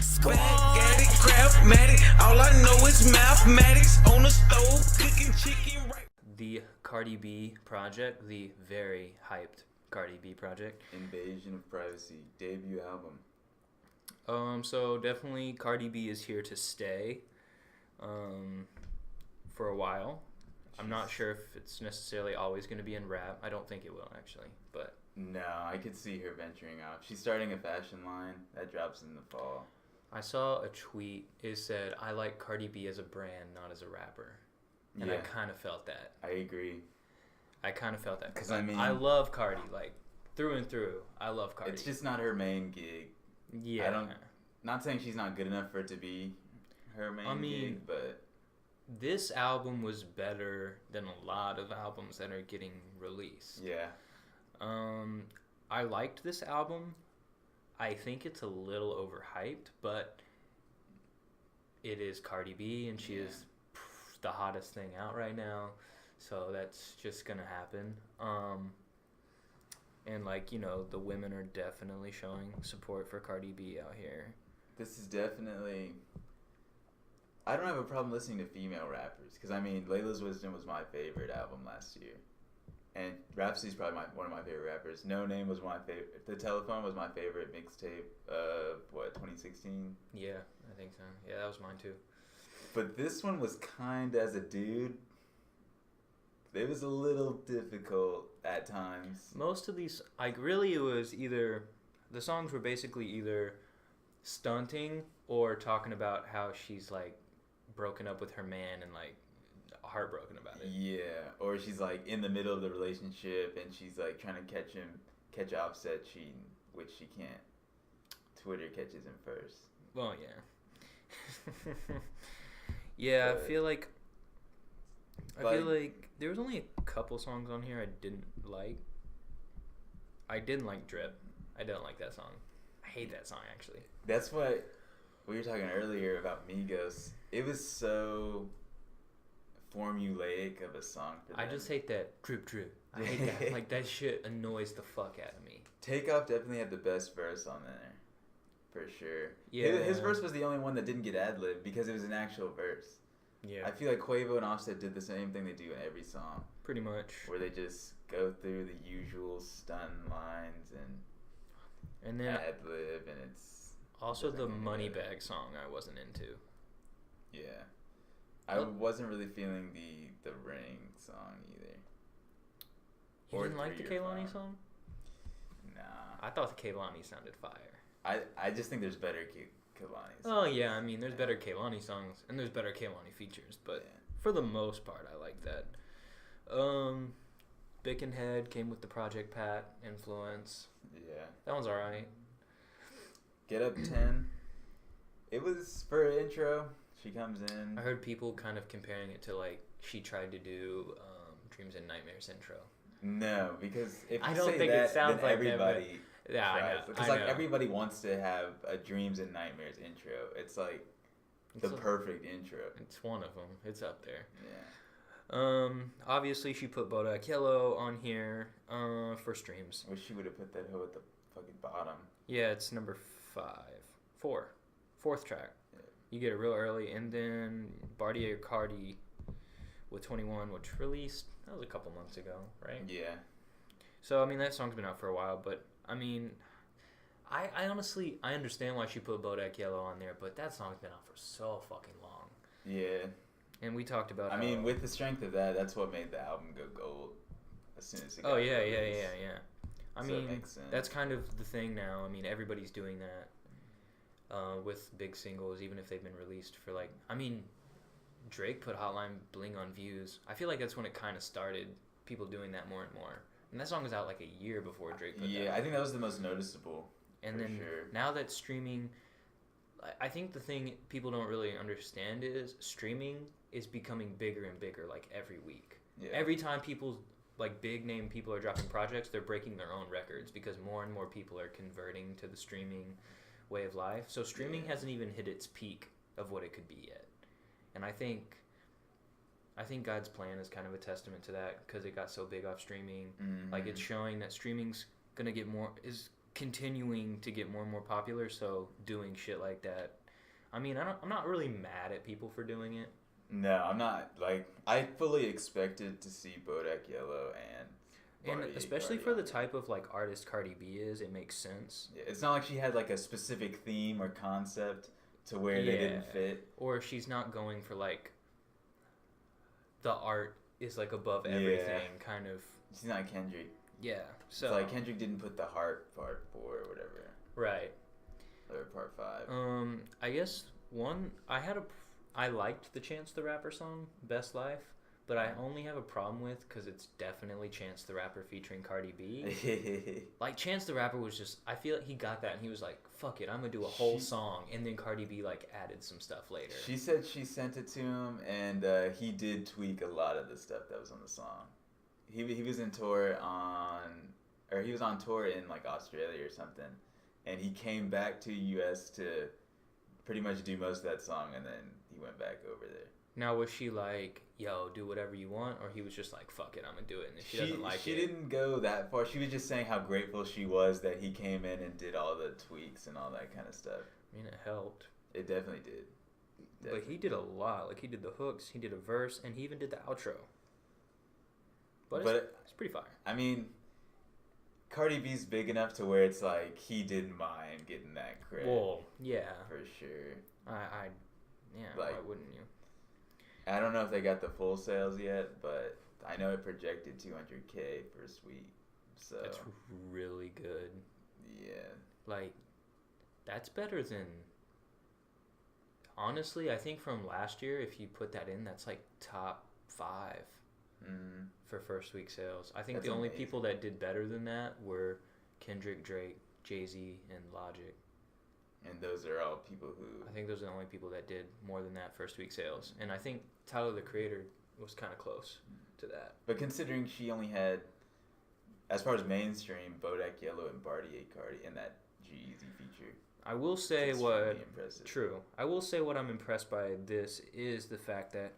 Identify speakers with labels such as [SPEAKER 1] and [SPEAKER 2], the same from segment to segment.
[SPEAKER 1] Back at it, craftmatic. All I know is mathematics. On the stove, cooking chicken right.
[SPEAKER 2] The Cardi B project, the very hyped Cardi B project.
[SPEAKER 3] Invasion of Privacy, debut album.
[SPEAKER 2] So definitely Cardi B is here to stay for a while. I'm not sure if it's necessarily always going to be in rap. I don't think it will, actually, but...
[SPEAKER 3] No, I could see her venturing out. She's starting a fashion line that drops in the fall.
[SPEAKER 2] I saw a tweet. It said, I like Cardi B as a brand, not as a rapper. And
[SPEAKER 3] Yeah.
[SPEAKER 2] I kind of felt that.
[SPEAKER 3] I agree.
[SPEAKER 2] Because
[SPEAKER 3] I mean...
[SPEAKER 2] I love Cardi, like, through and through. I love Cardi.
[SPEAKER 3] It's just not her main gig.
[SPEAKER 2] Yeah.
[SPEAKER 3] Not saying she's not good enough for it to be her main gig, but...
[SPEAKER 2] This album was better than a lot of albums that are getting released.
[SPEAKER 3] Yeah.
[SPEAKER 2] I liked this album. I think it's a little overhyped, but it is Cardi B, and she is the hottest thing out right now. So that's just gonna happen. And like, you know, the women are definitely showing support for Cardi B out here.
[SPEAKER 3] This is definitely... I don't have a problem listening to female rappers, because I mean, Layla's Wisdom was my favorite album last year, and Rhapsody's probably one of my favorite rappers. No Name was my favorite. The Telephone was my favorite mixtape of 2016.
[SPEAKER 2] Yeah, I think so. Yeah, that was mine too.
[SPEAKER 3] But this one was kind as a dude. It was a little difficult at times.
[SPEAKER 2] Most of these, like, really, it was either the songs were basically either stunting or talking about how she's like broken up with her man and like heartbroken about it.
[SPEAKER 3] Yeah, or she's like in the middle of the relationship and she's like trying to catch Offset cheating, which she can't. Twitter catches him first.
[SPEAKER 2] Well, yeah. Yeah,
[SPEAKER 3] But,
[SPEAKER 2] I feel like there was only a couple songs on here I didn't like. I didn't like Drip. I don't like that song. I hate that song, actually.
[SPEAKER 3] That's what we were talking earlier about Migos. It was so formulaic of a song for them.
[SPEAKER 2] I just hate that drip drip. I hate that. Like, that shit annoys the fuck out of me.
[SPEAKER 3] Takeoff definitely had the best verse on there, for sure.
[SPEAKER 2] Yeah.
[SPEAKER 3] His verse was the only one that didn't get ad-lib because it was an actual verse.
[SPEAKER 2] Yeah.
[SPEAKER 3] I feel like Quavo and Offset did the same thing they do in every song.
[SPEAKER 2] Pretty much.
[SPEAKER 3] Where they just go through the usual stun lines and
[SPEAKER 2] then
[SPEAKER 3] ad-lib, and it's...
[SPEAKER 2] also the Moneybag song I wasn't into.
[SPEAKER 3] Yeah. I wasn't really feeling the Ring song either.
[SPEAKER 2] You didn't like the Kehlani song?
[SPEAKER 3] Nah.
[SPEAKER 2] I thought the Kehlani sounded fire.
[SPEAKER 3] I just think there's better Kehlani songs.
[SPEAKER 2] Oh, yeah. I mean, there's better Kehlani songs, and there's better Kehlani features, but for the most part, I like that. Bick and Head came with the Project Pat influence.
[SPEAKER 3] Yeah.
[SPEAKER 2] That one's alright.
[SPEAKER 3] Get Up 10. It was, for an intro, she comes in.
[SPEAKER 2] I heard people kind of comparing it to, like, she tried to do Dreams and Nightmares intro.
[SPEAKER 3] No, because if you
[SPEAKER 2] I don't
[SPEAKER 3] say
[SPEAKER 2] think
[SPEAKER 3] that,
[SPEAKER 2] it sounds
[SPEAKER 3] then
[SPEAKER 2] like
[SPEAKER 3] everybody
[SPEAKER 2] yeah,
[SPEAKER 3] tries.
[SPEAKER 2] I know.
[SPEAKER 3] Because like everybody wants to have a Dreams and Nightmares intro. It's like the perfect intro.
[SPEAKER 2] It's one of them. It's up there.
[SPEAKER 3] Yeah.
[SPEAKER 2] Obviously she put Bodak Yellow on here for streams.
[SPEAKER 3] Wish she would have put that hoe at the fucking bottom.
[SPEAKER 2] Yeah, it's number 4th track.
[SPEAKER 3] Yeah.
[SPEAKER 2] You get it real early, and then Bartier Cardi with 21, which released, that was a couple months ago, right?
[SPEAKER 3] Yeah.
[SPEAKER 2] So, I mean, that song's been out for a while, but, I mean, I honestly, I understand why she put Bodak Yellow on there, but that song's been out for so fucking long.
[SPEAKER 3] Yeah.
[SPEAKER 2] And we talked about
[SPEAKER 3] I mean, with the strength of that, that's what made the album go gold as soon as it got
[SPEAKER 2] yeah. I
[SPEAKER 3] So
[SPEAKER 2] mean,
[SPEAKER 3] it makes sense.
[SPEAKER 2] that's kind of the thing now. I mean, everybody's doing that with big singles, even if they've been released for, like, I mean, Drake put Hotline Bling on Views. I feel like that's when it kind of started, people doing that more and more. And that song was out like a year before Drake put that.
[SPEAKER 3] Yeah, I think that was the most noticeable.
[SPEAKER 2] And then now that streaming, I think the thing people don't really understand is streaming is becoming bigger and bigger like every week.
[SPEAKER 3] Yeah.
[SPEAKER 2] Every time people, like big name people are dropping projects, they're breaking their own records because more and more people are converting to the streaming way of life. So streaming hasn't even hit its peak of what it could be yet. And I think God's Plan is kind of a testament to that because it got so big off streaming.
[SPEAKER 3] Mm-hmm.
[SPEAKER 2] Like, it's showing that streaming's gonna get more, is continuing to get more and more popular, so doing shit like that. I mean, I'm not really mad at people for doing it.
[SPEAKER 3] No, I'm not. Like, I fully expected to see Bodak Yellow and
[SPEAKER 2] especially
[SPEAKER 3] Cardi
[SPEAKER 2] for the
[SPEAKER 3] on
[SPEAKER 2] type of like artist Cardi B is, it makes sense.
[SPEAKER 3] Yeah, it's not like she had like a specific theme or concept to where they didn't fit.
[SPEAKER 2] Or she's not going for like the art is like above everything kind of.
[SPEAKER 3] She's not Kendrick.
[SPEAKER 2] Yeah, so
[SPEAKER 3] it's like Kendrick didn't put the heart part 4 or whatever.
[SPEAKER 2] Right.
[SPEAKER 3] Or part 5.
[SPEAKER 2] I guess I liked the Chance the Rapper song, Best Life, but I only have a problem with because it's definitely Chance the Rapper featuring Cardi B. Like Chance the Rapper was just, I feel like he got that and he was like, fuck it, I'm gonna do a whole song, and then Cardi B like added some stuff later.
[SPEAKER 3] She said she sent it to him, and he did tweak a lot of the stuff that was on the song. He was on tour in like Australia or something, and he came back to US to pretty much do most of that song, and then he went back over there.
[SPEAKER 2] Now, was she like, yo, do whatever you want, or he was just like, fuck it, I'm gonna do it, and if she doesn't like it?
[SPEAKER 3] She didn't go that far. She was just saying how grateful she was that he came in and did all the tweaks and all that kind of stuff.
[SPEAKER 2] I mean, it helped.
[SPEAKER 3] It definitely did.
[SPEAKER 2] But he did a lot. Like, he did the hooks, he did a verse, and he even did the outro. But it's pretty fire.
[SPEAKER 3] I mean, Cardi B's big enough to where it's like he didn't mind getting that credit.
[SPEAKER 2] Well, yeah.
[SPEAKER 3] For sure.
[SPEAKER 2] Yeah,
[SPEAKER 3] like,
[SPEAKER 2] why wouldn't you?
[SPEAKER 3] I don't know if they got the full sales yet, but I know it projected 200K first week. So
[SPEAKER 2] that's really good.
[SPEAKER 3] Yeah.
[SPEAKER 2] Like, that's better than... Honestly, I think from last year, if you put that in, that's like top 5 for first week sales. I think that's the only people that did better than that were Kendrick, Drake, Jay-Z, and Logic.
[SPEAKER 3] And those are all people who...
[SPEAKER 2] I think those are the only people that did more than that first week sales. And I think Tyler, the Creator, was kind of close to that.
[SPEAKER 3] But considering she only had, as far as mainstream, Bodak Yellow and Bartier Cardi in that G-Eazy feature.
[SPEAKER 2] I will say
[SPEAKER 3] impressive.
[SPEAKER 2] True. I will say what I'm impressed by this is the fact that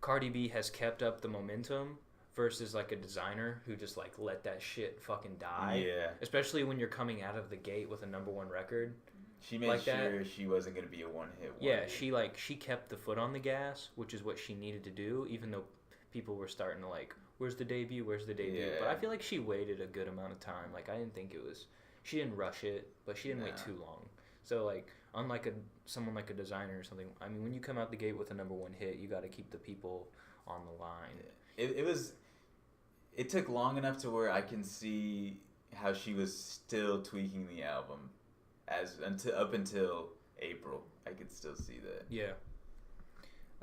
[SPEAKER 2] Cardi B has kept up the momentum versus like a designer who just like let that shit fucking die.
[SPEAKER 3] Yeah.
[SPEAKER 2] Especially when you're coming out of the gate with a #1 record.
[SPEAKER 3] She made
[SPEAKER 2] like
[SPEAKER 3] sure she wasn't going to be a one-hit wonder.
[SPEAKER 2] Yeah, she kept the foot on the gas, which is what she needed to do, even though people were starting to like, where's the debut?
[SPEAKER 3] Yeah.
[SPEAKER 2] But I feel like she waited a good amount of time. Like, I didn't think it was... She didn't rush it, but she didn't wait too long. So, like, unlike someone like a designer or something, I mean, when you come out the gate with a #1 hit, you got to keep the people on the line.
[SPEAKER 3] Yeah. It took long enough to where I can see how she was still tweaking the album up until April. I could still see that.
[SPEAKER 2] Yeah.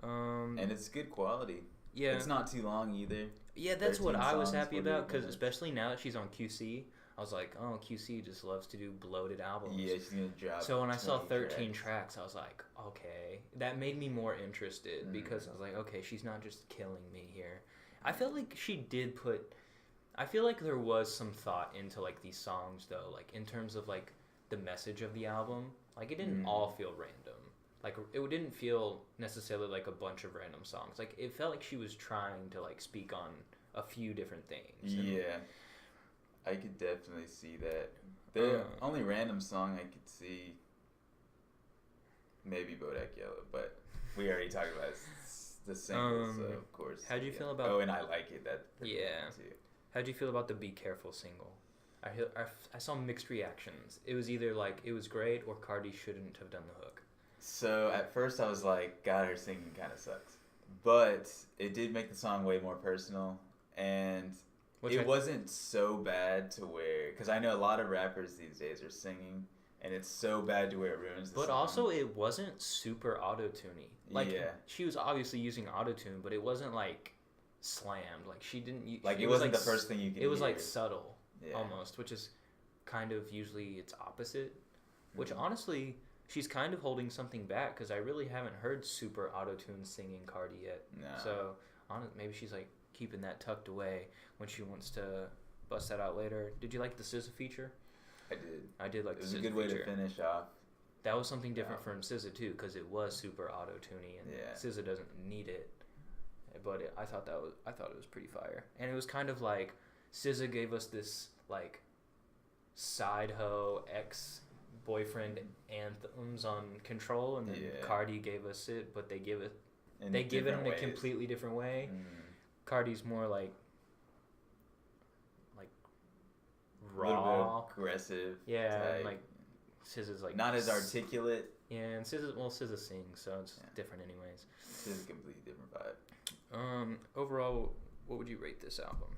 [SPEAKER 3] And it's good quality.
[SPEAKER 2] Yeah.
[SPEAKER 3] It's not too long either.
[SPEAKER 2] Yeah, that's what I was
[SPEAKER 3] songs,
[SPEAKER 2] happy about, because
[SPEAKER 3] 48
[SPEAKER 2] especially now that she's on QC, I was like, oh, QC just loves to do bloated albums.
[SPEAKER 3] Yeah, she's going to drop
[SPEAKER 2] So when I saw 13
[SPEAKER 3] tracks,
[SPEAKER 2] tracks, I was like, okay. That made me more interested because I was like, okay, she's not just killing me here. I felt like she did I feel like there was some thought into like these songs though, like in terms of like the message of the album. Like it didn't all feel random. Like it didn't feel necessarily like a bunch of random songs. Like it felt like she was trying to like speak on a few different things.
[SPEAKER 3] Yeah. I could definitely see that. The only random song I could see, maybe Bodak Yellow, but we already talked about the single, so of course.
[SPEAKER 2] How'd you feel about...
[SPEAKER 3] Oh, and I like it.
[SPEAKER 2] Yeah.
[SPEAKER 3] Too.
[SPEAKER 2] How'd you feel about the Be Careful single? I saw mixed reactions. It was either like, it was great, or Cardi shouldn't have done the hook.
[SPEAKER 3] So at first I was like, God, her singing kind of sucks. But it did make the song way more personal, and... It wasn't so bad to where... Because I know a lot of rappers these days are singing, and it's so bad to where it ruins the song.
[SPEAKER 2] But also, it wasn't super auto-tuney. Like, she was obviously using auto-tune, but it wasn't, like, slammed. Like, she didn't...
[SPEAKER 3] Like, it wasn't the first thing you could hear.
[SPEAKER 2] It was, like, subtle, almost, which is kind of usually its opposite. Which, honestly, she's kind of holding something back, because I really haven't heard super auto-tune singing Cardi yet.
[SPEAKER 3] No.
[SPEAKER 2] So, maybe she's, like, keeping that tucked away when she wants to bust that out later. Did you like the SZA feature? I did like the SZA feature. It was a good way to finish off. That was something different from SZA too, because it was super auto-tuney, and SZA doesn't need it. But I thought it was pretty fire, and it was kind of like SZA gave us this like side hoe ex-boyfriend anthems on Control, and then Cardi gave us it, but they give it in a completely different way. Cardi's more like raw,
[SPEAKER 3] a little bit aggressive.
[SPEAKER 2] Yeah,
[SPEAKER 3] type.
[SPEAKER 2] and like SZA's like
[SPEAKER 3] not as articulate.
[SPEAKER 2] Yeah, and SZA sings, so it's different anyways.
[SPEAKER 3] It's a completely different vibe.
[SPEAKER 2] Overall, what would you rate this album?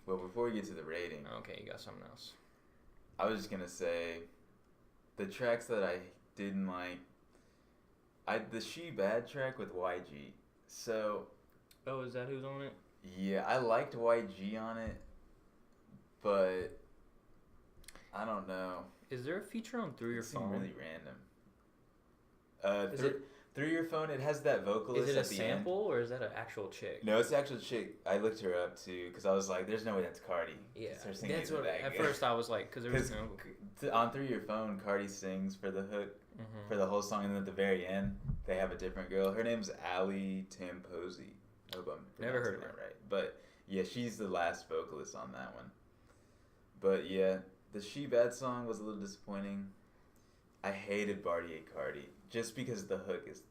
[SPEAKER 3] Well, before we get to the rating,
[SPEAKER 2] okay, you got something else.
[SPEAKER 3] I was just gonna say, the tracks that I didn't like, the She Bad track with YG. So.
[SPEAKER 2] Oh, is that who's on it?
[SPEAKER 3] Yeah, I liked YG on it, but I don't know.
[SPEAKER 2] Is there a feature on Through Your Phone?
[SPEAKER 3] Really random. Through Your Phone, it has that vocalist.
[SPEAKER 2] Is it
[SPEAKER 3] at
[SPEAKER 2] a
[SPEAKER 3] the
[SPEAKER 2] sample
[SPEAKER 3] end.
[SPEAKER 2] Or is that an actual chick?
[SPEAKER 3] No, it's an actual chick. I looked her up too because I was like, "There's no way that's Cardi."
[SPEAKER 2] Yeah,
[SPEAKER 3] that's
[SPEAKER 2] what. At first, I was like, because there was no.
[SPEAKER 3] On Through Your Phone, Cardi sings for the hook, for the whole song, and then at the very end, they have a different girl. Her name's Ali Tamposi. I hope I'm
[SPEAKER 2] never heard of
[SPEAKER 3] that right, but yeah, she's the last vocalist on that one. But yeah, the She Bad song was a little disappointing. I hated Bartier Cardi just because the hook is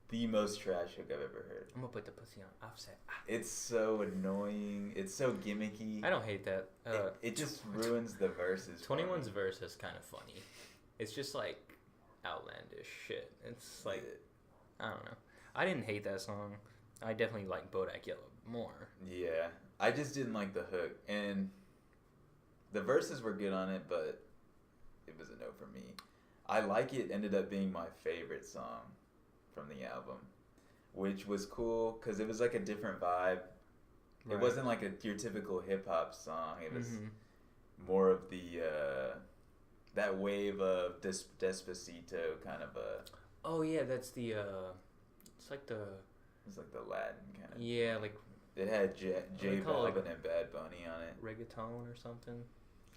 [SPEAKER 3] the most trash hook I've ever heard.
[SPEAKER 2] I'm gonna put the pussy on offset.
[SPEAKER 3] It's so annoying. It's so gimmicky.
[SPEAKER 2] I don't hate that.
[SPEAKER 3] It just ruins the verses.
[SPEAKER 2] 21's verse is kind of funny. It's just like outlandish shit. It's like I don't know. I didn't hate that song. I definitely like Bodak Yellow more.
[SPEAKER 3] Yeah, I just didn't like the hook, and the verses were good on it, but it was a no for me. I Like It ended up being my favorite song from the album, which was cool because it was like a different vibe. Right. It wasn't like your typical hip hop song. It was more of the that wave of Despacito kind of a.
[SPEAKER 2] Oh yeah, that's the. It's like the.
[SPEAKER 3] It's like the Latin kind of.
[SPEAKER 2] Yeah, like.
[SPEAKER 3] It had J Balvin and Bad Bunny on it.
[SPEAKER 2] Reggaeton or something.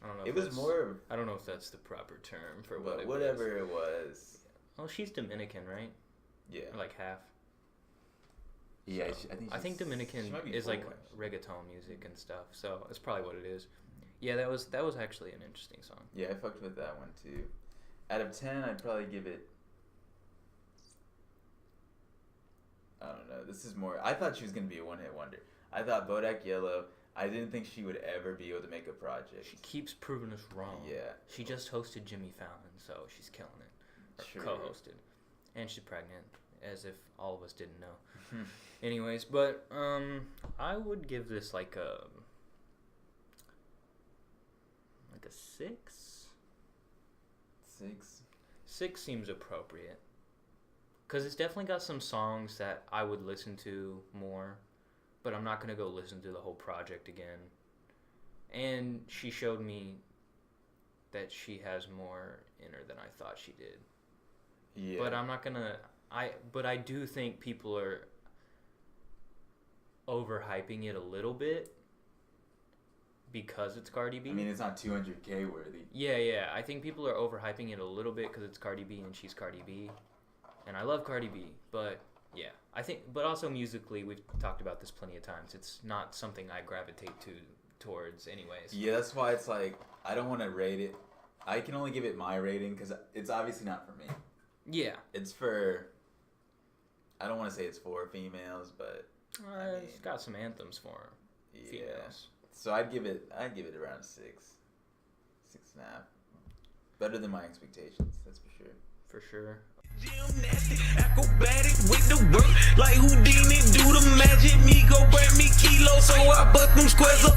[SPEAKER 2] I don't know.
[SPEAKER 3] It was more.
[SPEAKER 2] I don't know if that's the proper term for
[SPEAKER 3] what it was. Whatever it was.
[SPEAKER 2] Oh, she's Dominican, right?
[SPEAKER 3] Yeah.
[SPEAKER 2] Or like half.
[SPEAKER 3] Yeah,
[SPEAKER 2] so, I think Dominican is like reggaeton music and stuff, so that's probably what it is. Yeah, that was actually an interesting song.
[SPEAKER 3] Yeah, I fucked with that one too. Out of 10, I'd probably give it. I don't know. This is more. I thought she was gonna be a one-hit wonder. I thought Bodak Yellow. I didn't think she would ever be able to make a project.
[SPEAKER 2] She keeps proving us wrong.
[SPEAKER 3] Yeah.
[SPEAKER 2] She just hosted Jimmy Fallon, so she's killing it. Or
[SPEAKER 3] sure.
[SPEAKER 2] Co-hosted, and she's pregnant, as if all of us didn't know. Anyways, but I would give this like a 6.
[SPEAKER 3] 6.
[SPEAKER 2] 6 seems appropriate. Because it's definitely got some songs that I would listen to more, but I'm not going to go listen to the whole project again. And she showed me that she has more in her than I thought she did.
[SPEAKER 3] Yeah.
[SPEAKER 2] But I'm not going to... But I do think people are overhyping it a little bit because it's Cardi B.
[SPEAKER 3] I mean, it's not 200K worthy.
[SPEAKER 2] Yeah. I think people are overhyping it a little bit because it's Cardi B and she's Cardi B. And I love Cardi B, but yeah. I think, but also musically, we've talked about this plenty of times. It's not something I gravitate towards anyways.
[SPEAKER 3] Yeah, that's why it's like, I don't want to rate it. I can only give it my rating because it's obviously not for me.
[SPEAKER 2] Yeah.
[SPEAKER 3] It's for... I don't want to say it's for females, but
[SPEAKER 2] it's got some anthems for females.
[SPEAKER 3] So I'd give it around 6, 6.5. Better than my expectations, that's for sure.
[SPEAKER 2] For sure.
[SPEAKER 1] Gymnastic, acrobatic with the work, like Houdini do the magic. Me go burn me kilos, so I bust them squares up.